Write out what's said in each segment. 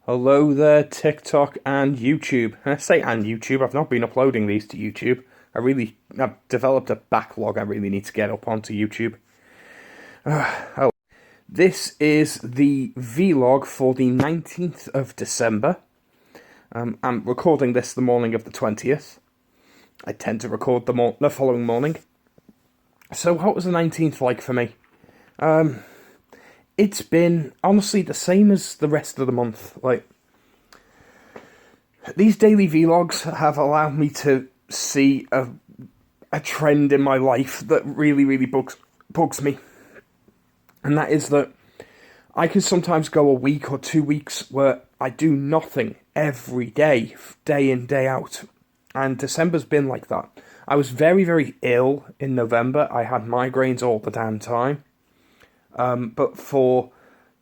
Hello there, TikTok and YouTube. I say and YouTube, I've not been uploading these to YouTube. I've developed a backlog I really need to get up onto YouTube. This is the vlog for the 19th of December. I'm recording this the morning of the 20th. I tend to record the following morning. So what was the 19th like for me? It's been, honestly, the same as the rest of the month. These daily vlogs have allowed me to see a trend in my life that really bugs me. And that is that I can sometimes go a week or 2 weeks where I do nothing every day, day in, day out. And December's been like that. I was very ill in November. I had migraines all the damn time. But for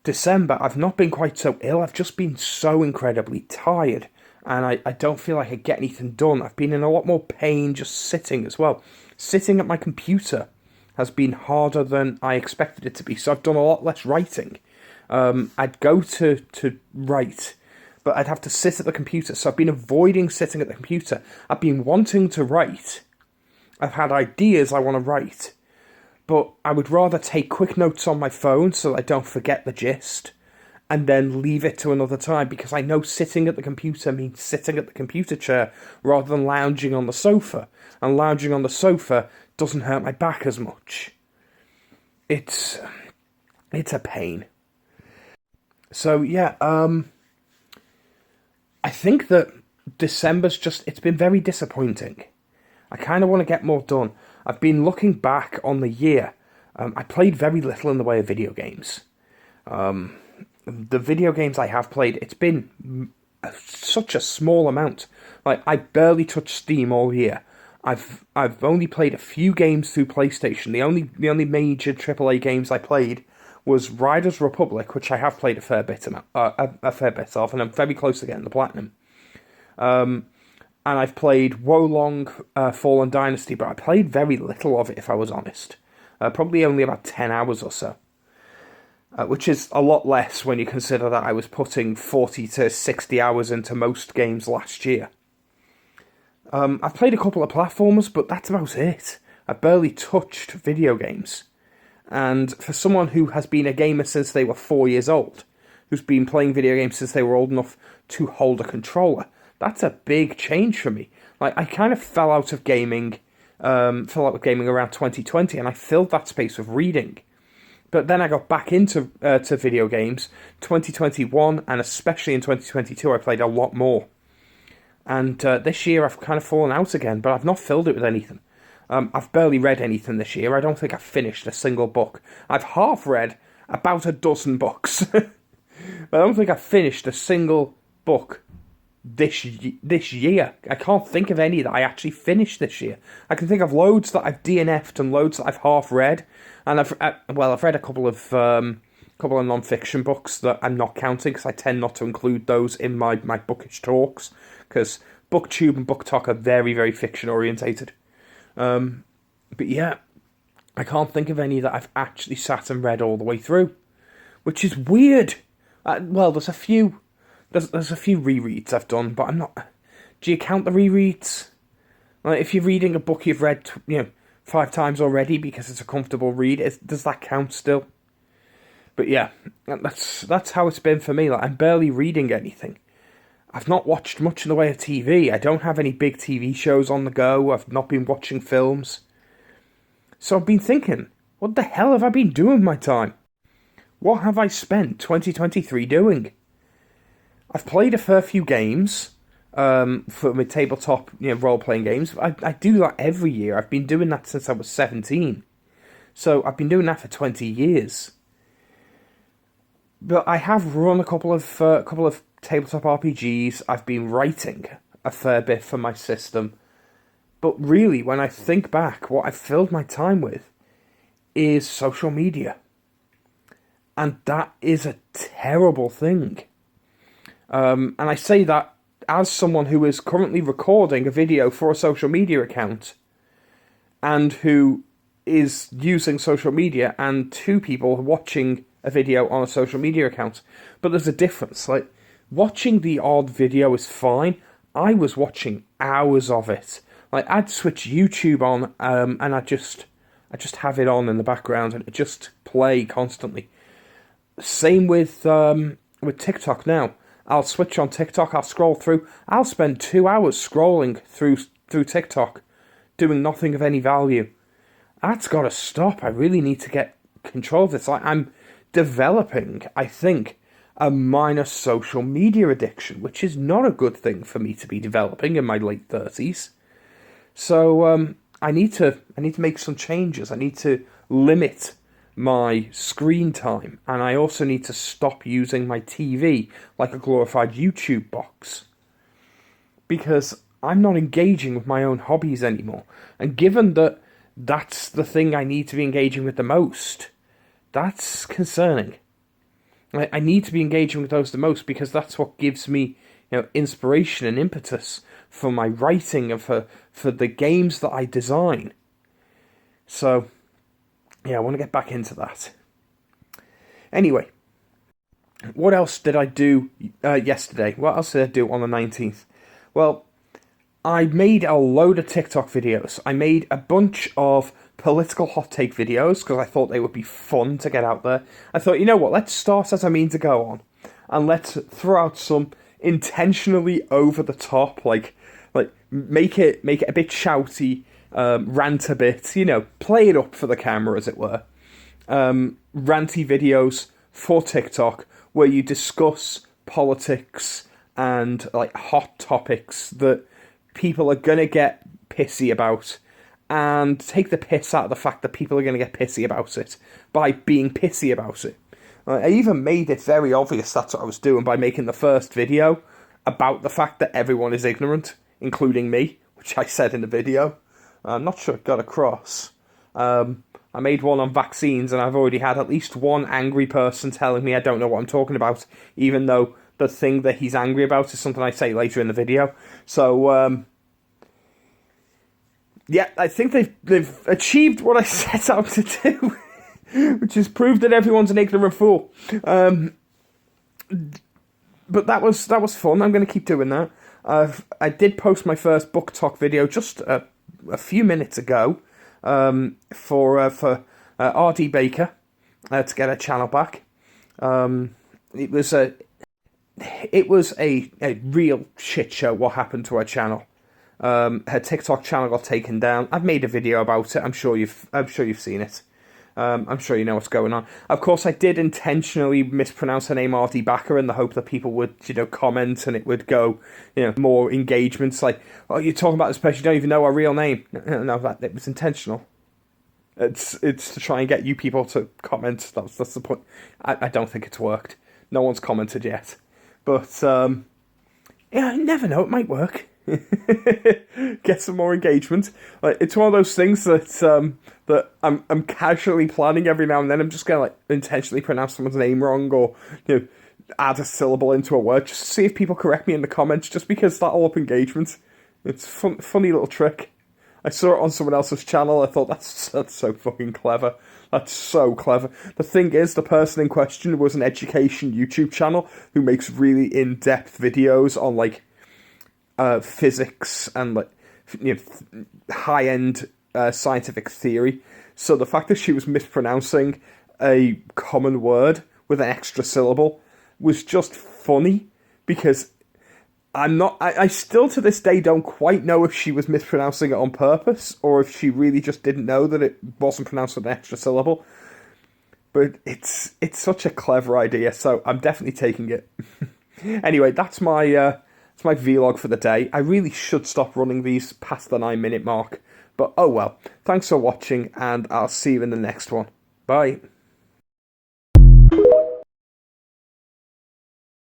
December, I've not been quite so ill. I've just been so incredibly tired. And I don't feel like I get anything done. I've been in a lot more pain just sitting as well. Sitting at my computer has been harder than I expected it to be. So I've done a lot less writing. I'd go to write, but I'd have to sit at the computer. So I've been avoiding sitting at the computer. I've been wanting to write. I've had ideas I want to write. But I would rather take quick notes on my phone so that I don't forget the gist, and then leave it to another time, because I know sitting at the computer means sitting at the computer chair rather than lounging on the sofa. And lounging on the sofa doesn't hurt my back as much. It's a pain. So yeah, I think that December's it's been very disappointing. I kind of want to get more done. I've been looking back on the year. I played very little in the way of video games. The video games I have played, it's been such a small amount. Like, I barely touched Steam all year. I've only played a few games through PlayStation. The only major AAA games I played was Riders Republic, which I have played a fair bit of, and I'm very close to getting the platinum. And I've played Wolong Fallen Dynasty, but I played very little of it, if I was honest. Probably only about 10 hours or so. Which is a lot less when you consider that I was putting 40 to 60 hours into most games last year. I've played a couple of platformers, but that's about it. I barely touched video games. And for someone who has been a gamer since they were 4 years old, who's been playing video games since they were old enough to hold a controller, that's a big change for me. Like, I kind of fell out of gaming around 2020, and I filled that space with reading. But then I got back into to video games 2021, and especially in 2022, I played a lot more. And this year I've kind of fallen out again, but I've not filled it with anything. I've barely read anything this year. I don't think I've finished a single book. I've half read about a dozen books. But I don't think I've finished a single book this year. I can't think of any that I actually finished this year. I can think of loads that I've DNF'd and loads that I've half read, and I've read a couple of non-fiction books that I'm not counting, because I tend not to include those in my bookish talks, because BookTube and BookTok are very fiction orientated. But yeah, I can't think of any that I've actually sat and read all the way through, which is weird. There's a few. There's a few rereads I've done, but I'm not. Do you count the rereads? Like, if you're reading a book you've read, 5 times already because it's a comfortable read, does that count still? But yeah, that's how it's been for me. Like, I'm barely reading anything. I've not watched much in the way of TV. I don't have any big TV shows on the go. I've not been watching films. So I've been thinking, what the hell have I been doing with my time? What have I spent 2023 doing? I've played a fair few games for my tabletop, role-playing games. I do that every year. I've been doing that since I was 17. So I've been doing that for 20 years. But I have run a couple of tabletop RPGs. I've been writing a fair bit for my system. But really, when I think back, what I've filled my time with is social media. And that is a terrible thing. And I say that as someone who is currently recording a video for a social media account, and who is using social media, and 2 people watching a video on a social media account. But there's a difference. Like, watching the odd video is fine. I was watching hours of it. Like, I'd switch YouTube on, and I just have it on in the background and it just play constantly. Same with TikTok now. I'll switch on TikTok, I'll scroll through. I'll spend 2 hours scrolling through TikTok, doing nothing of any value. That's got to stop. I really need to get control of this. Like, I'm developing, I think, a minor social media addiction, which is not a good thing for me to be developing in my late 30s. So I need to make some changes. I need to limit my screen time, and I also need to stop using my TV like a glorified YouTube box, because I'm not engaging with my own hobbies anymore. And given that that's the thing I need to be engaging with the most, that's concerning. I need to be engaging with those the most, because that's what gives me, inspiration and impetus for my writing and for the games that I design. So, yeah, I want to get back into that. Anyway, what else did I do yesterday? What else did I do on the 19th? Well, I made a load of TikTok videos. I made a bunch of political hot take videos because I thought they would be fun to get out there. I thought, you know what, let's start as I mean to go on, and let's throw out some intentionally over the top, like make it a bit shouty, rant a bit, play it up for the camera, as it were. Ranty videos for TikTok where you discuss politics and like hot topics that people are gonna get pissy about, and take the piss out of the fact that people are gonna get pissy about it by being pissy about it. I even made it very obvious that's what I was doing by making the first video about the fact that everyone is ignorant, including me, which I said in the video. I'm not sure it got across. I made one on vaccines, and I've already had at least one angry person telling me I don't know what I'm talking about, even though the thing that he's angry about is something I say later in the video. So, yeah, I think they've achieved what I set out to do, which is prove that everyone's an ignorant fool. But that was fun. I'm going to keep doing that. I did post my first book talk video just a few minutes ago for R.D. Baker to get her channel back. It was a real shit show what happened to her channel. Her TikTok channel got taken down. I've made a video about it. I'm sure you've seen it. I'm sure you know what's going on. Of course, I did intentionally mispronounce her name, R.D. Backer, in the hope that people would, comment and it would go, more engagements. Like, oh, you're talking about this person, you don't even know her real name. No, that it was intentional. It's to try and get you people to comment. That's the point. I don't think it's worked. No one's commented yet, but yeah, you never know. It might work. Get some more engagement. Like, it's one of those things that I'm casually planning every now and then. I'm just gonna intentionally pronounce someone's name wrong, or add a syllable into a word just to see if people correct me in the comments, just because that'll up engagement. It's funny little trick. I saw it on someone else's channel. I thought that's so fucking clever. That's so clever. The thing is, the person in question was an education YouTube channel who makes really in-depth videos on physics and high-end scientific theory. So the fact that she was mispronouncing a common word with an extra syllable was just funny, because I still to this day don't quite know if she was mispronouncing it on purpose or if she really just didn't know that it wasn't pronounced with an extra syllable. But it's such a clever idea, so I'm definitely taking it. Anyway, that's my vlog for the day. I really should stop running these past the 9-minute mark. But oh well. Thanks for watching, and I'll see you in the next one. Bye.